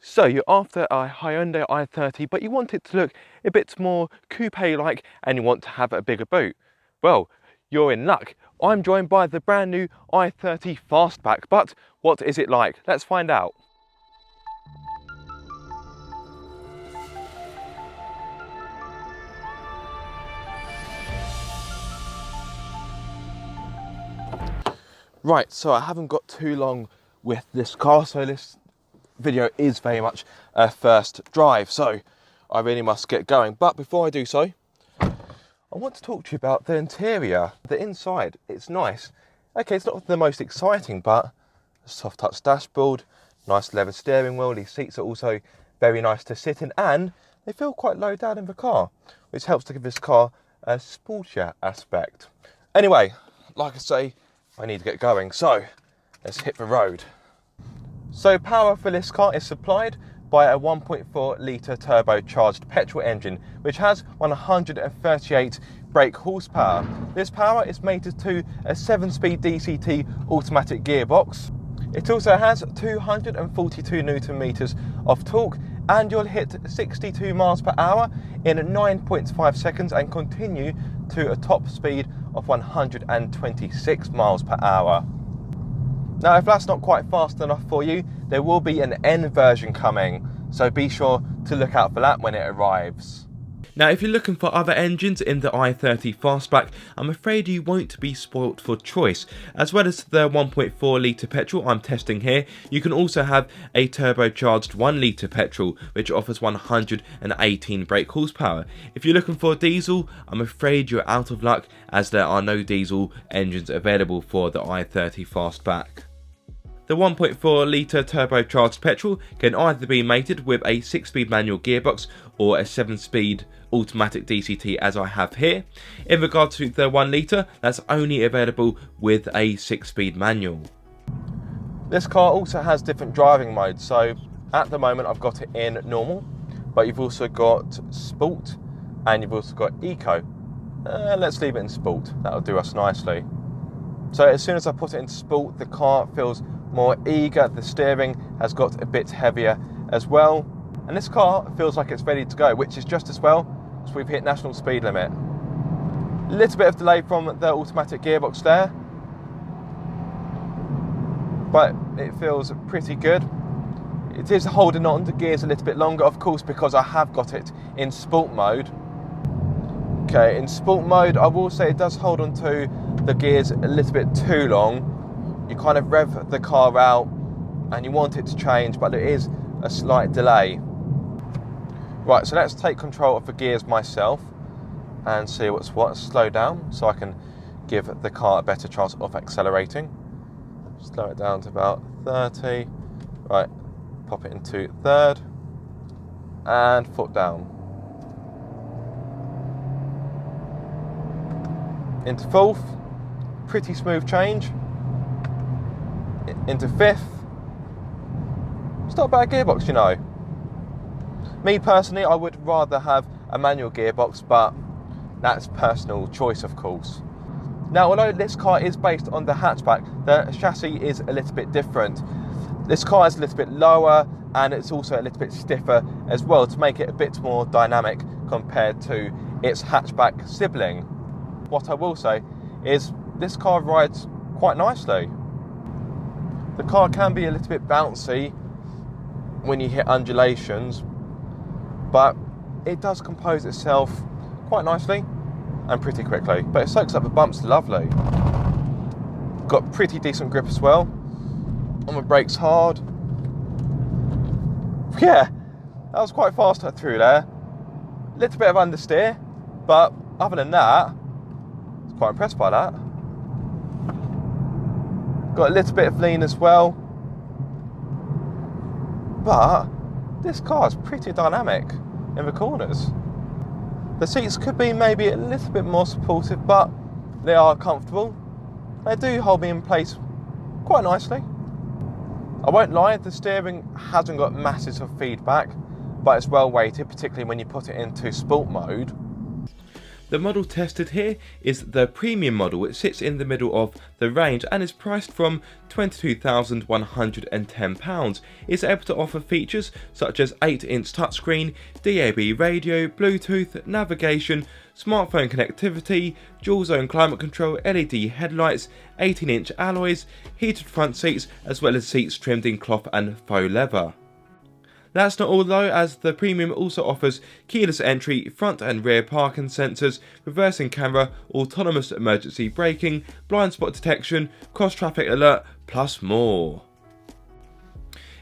So you're after a Hyundai i30, but you want it to look a bit more coupe-like and you want to have a bigger boot. Well, you're in luck. I'm joined by the brand new i30 Fastback, but what is it like? Let's find out. Right, so I haven't got too long with this car, so this video is very much a first drive, so I really must get going. But before I do so, I want to talk to you about the interior. The inside, it's nice. Okay, it's not the most exciting, but a soft touch dashboard, nice leather steering wheel. These seats are also very nice to sit in, and they feel quite low down in the car, which helps to give this car a sportier aspect. Anyway, like I say, I need to get going, so let's hit the road. So power for this car is supplied by a 1.4 litre turbocharged petrol engine, which has 138 brake horsepower. This power is mated to a 7-speed DCT automatic gearbox. It also has 242 Newton meters of torque, and you'll hit 62 miles per hour in 9.5 seconds and continue to a top speed of 126 miles per hour. Now, if that's not quite fast enough for you, there will be an N version coming, so be sure to look out for that when it arrives. Now, if you're looking for other engines in the i30 Fastback, I'm afraid you won't be spoilt for choice. As well as the 1.4 litre petrol I'm testing here, you can also have a turbocharged 1 litre petrol, which offers 118 brake horsepower. If you're looking for diesel, I'm afraid you're out of luck, as there are no diesel engines available for the i30 Fastback. The 1.4 litre turbocharged petrol can either be mated with a 6-speed manual gearbox or a 7-speed automatic DCT, as I have here. In regard to the 1 litre, that's only available with a 6-speed manual. This car also has different driving modes, so at the moment I've got it in normal, but you've also got sport and you've also got eco. Let's leave it in sport, that'll do us nicely. So as soon as I put it in sport, the car feels more eager, the steering has got a bit heavier as well, and this car feels like it's ready to go, which is just as well as we've hit national speed limit. A little bit of delay from the automatic gearbox there, but it feels pretty good. It is holding on to gears a little bit longer, of course, because I have got it in sport mode. Okay, in sport mode, I will say it does hold on to the gears a little bit too long. You kind of rev the car out and you want it to change, but there is a slight delay. Right, so let's take control of the gears myself and see what's what. Slow down so I can give the car a better chance of accelerating. Slow it down to about 30. Right, pop it into third and foot down. Into fourth, pretty smooth change. Into fifth. It's not a bad gearbox, you know. Me personally, I would rather have a manual gearbox, but that's personal choice, of course. Now, although this car is based on the hatchback, the chassis is a little bit different. This car is a little bit lower and it's also a little bit stiffer as well, to make it a bit more dynamic compared to its hatchback sibling. What I will say is this car rides quite nicely. The car can be a little bit bouncy when you hit undulations, but it does compose itself quite nicely and pretty quickly. But it soaks up the bumps lovely. Got pretty decent grip as well. On the brakes hard. Yeah, that was quite fast through there. Little bit of understeer, but other than that, I was quite impressed by that. Got a little bit of lean as well, but this car is pretty dynamic in the corners. The seats could be maybe a little bit more supportive, but they are comfortable. They do hold me in place quite nicely. I won't lie, the steering hasn't got masses of feedback, but it's well weighted, particularly when you put it into sport mode. The model tested here is the premium model. It sits in the middle of the range and is priced from £22,110. It's able to offer features such as 8-inch touchscreen, DAB radio, Bluetooth, navigation, smartphone connectivity, dual zone climate control, LED headlights, 18-inch alloys, heated front seats, as well as seats trimmed in cloth and faux leather. That's not all though, as the premium also offers keyless entry, front and rear parking sensors, reversing camera, autonomous emergency braking, blind spot detection, cross traffic alert, plus more.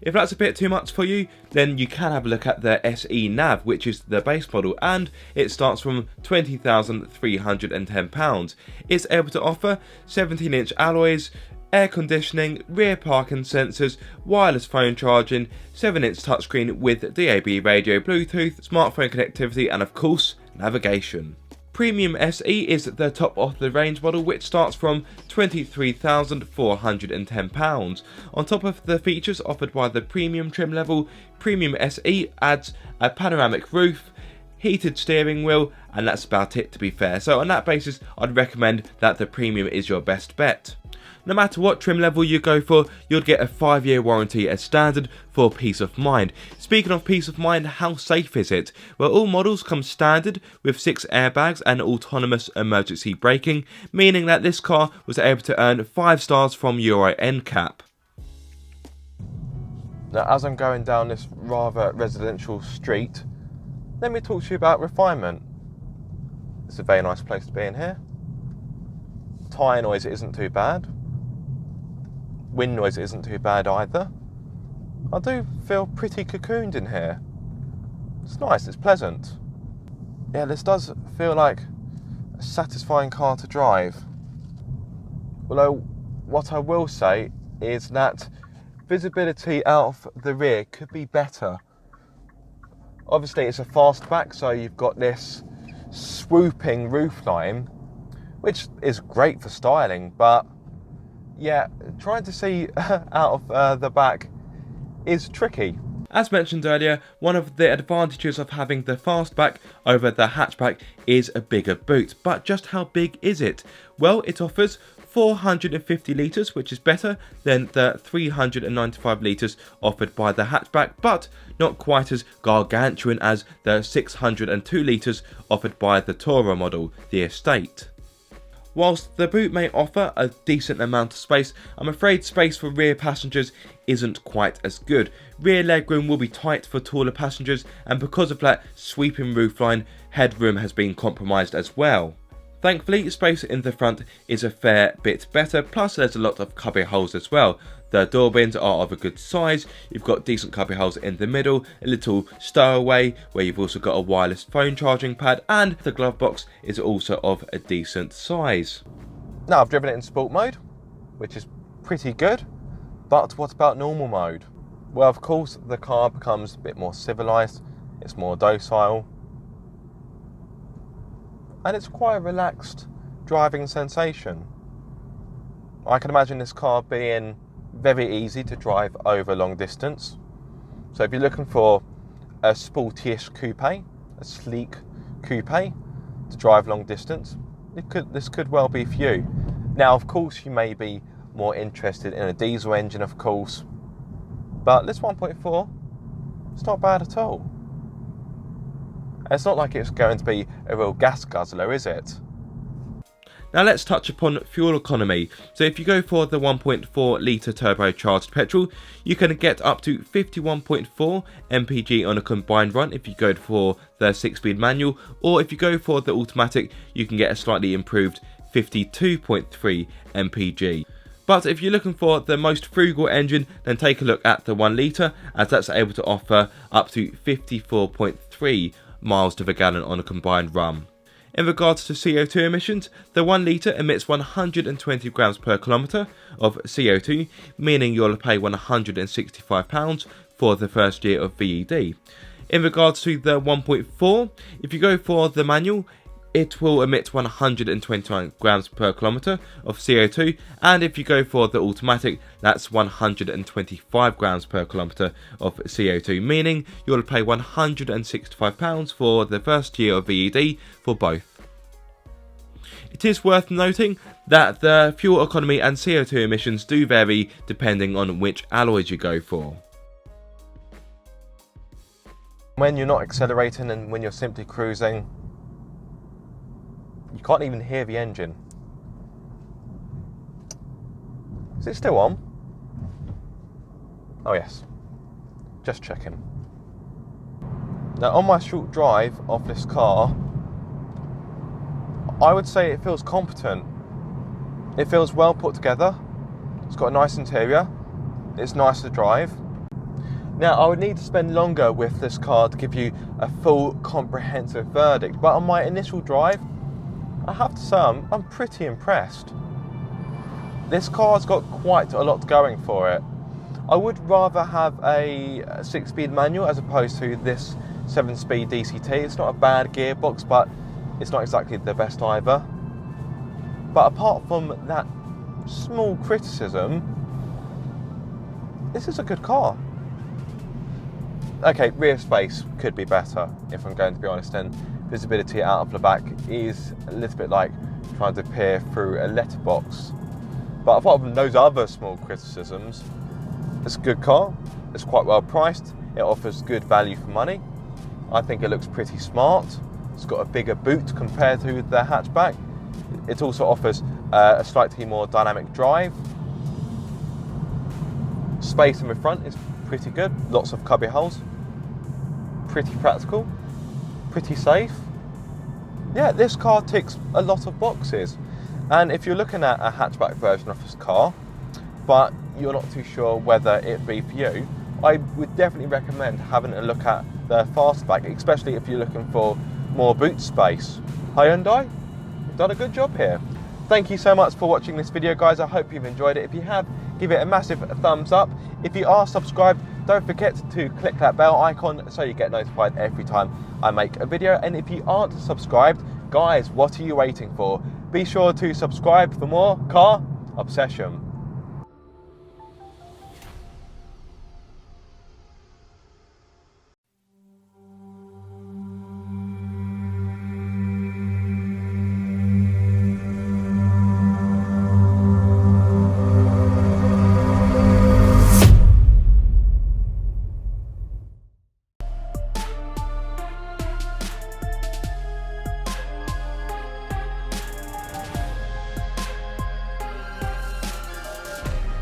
If that's a bit too much for you, then you can have a look at the SE Nav, which is the base model, and it starts from £20,310. It's able to offer 17-inch alloys, air conditioning, rear parking sensors, wireless phone charging, 7-inch touchscreen with DAB radio, Bluetooth, smartphone connectivity, and of course, navigation. Premium SE is the top of the range model, which starts from £23,410. On top of the features offered by the premium trim level, Premium SE adds a panoramic roof, heated steering wheel, and that's about it, to be fair. So on that basis, I'd recommend that the premium is your best bet. No matter what trim level you go for, you'll get a 5-year warranty as standard for peace of mind. Speaking of peace of mind, how safe is it? Well, all models come standard with 6 airbags and autonomous emergency braking, meaning that this car was able to earn 5 stars from Euro NCAP. Now, as I'm going down this rather residential street, let me talk to you about refinement. It's a very nice place to be in here. Tyre noise isn't too bad. Wind noise isn't too bad either. I do feel pretty cocooned in here. It's nice, it's pleasant. Yeah, this does feel like a satisfying car to drive. Although, what I will say is that visibility out of the rear could be better. Obviously it's a fastback, so you've got this swooping roofline, which is great for styling, but yeah, trying to see out of the back is tricky. As mentioned earlier, one of the advantages of having the fastback over the hatchback is a bigger boot. But just how big is it? Well, it offers 450 litres, which is better than the 395 litres offered by the hatchback, but not quite as gargantuan as the 602 litres offered by the Tourer model, the Estate. Whilst the boot may offer a decent amount of space, I'm afraid space for rear passengers isn't quite as good. Rear legroom will be tight for taller passengers, and because of that sweeping roofline, headroom has been compromised as well. Thankfully, space in the front is a fair bit better, plus there's a lot of cubby holes as well. The door bins are of a good size, you've got decent cubby holes in the middle, a little stowaway where you've also got a wireless phone charging pad, and the glove box is also of a decent size. Now, I've driven it in sport mode, which is pretty good, but what about normal mode? Well, of course, the car becomes a bit more civilised, it's more docile, and it's quite a relaxed driving sensation. I can imagine this car being very easy to drive over long distance. So if you're looking for a sporty-ish coupe, a sleek coupe to drive long distance, this could well be for you. Now, of course, you may be more interested in a diesel engine, of course, but this 1.4, it's not bad at all. It's not like it's going to be a real gas guzzler, is it? Now let's touch upon fuel economy. So if you go for the 1.4 litre turbocharged petrol, you can get up to 51.4 mpg on a combined run if you go for the 6-speed manual, or if you go for the automatic, you can get a slightly improved 52.3 mpg. But if you're looking for the most frugal engine, then take a look at the 1 litre, as that's able to offer up to 54.3 miles to the gallon on a combined run. In regards to CO2 emissions, the 1 litre emits 120 grams per kilometre of CO2, meaning you'll pay £165 for the first year of VED. In regards to the 1.4, if you go for the manual, it will emit 129 grams per kilometre of CO2, and if you go for the automatic, that's 125 grams per kilometre of CO2, meaning you'll pay £165 for the first year of VED for both. It is worth noting that the fuel economy and CO2 emissions do vary depending on which alloys you go for. When you're not accelerating and when you're simply cruising, you can't even hear the engine. Is it still on? Oh yes, just checking. Now on my short drive of this car, I would say it feels competent. It feels well put together. It's got a nice interior. It's nice to drive. Now I would need to spend longer with this car to give you a full comprehensive verdict, but on my initial drive, I have to say I'm pretty impressed. This car's got quite a lot going for it. I would rather have a 6-speed manual as opposed to this 7-speed DCT. It's not a bad gearbox, but it's not exactly the best either. But apart from that small criticism, this is a good car. Okay, rear space could be better, if I'm going to be honest, and visibility out of the back is a little bit like trying to peer through a letterbox. But apart from those other small criticisms, it's a good car. It's quite well priced. It offers good value for money. I think it looks pretty smart. It's got a bigger boot compared to the hatchback. It also offers a slightly more dynamic drive. Space in the front is pretty good. Lots of cubby holes. Pretty practical. Pretty safe. Yeah, this car ticks a lot of boxes. And if you're looking at a hatchback version of this car, but you're not too sure whether it'd be for you, I would definitely recommend having a look at the Fastback, especially if you're looking for more boot space. Hyundai, you've done a good job here. Thank you so much for watching this video, guys. I hope you've enjoyed it. If you have, give it a massive thumbs up. If you are subscribed, don't forget to click that bell icon so you get notified every time I make a video. And if you aren't subscribed, guys, what are you waiting for? Be sure to subscribe for more car obsession.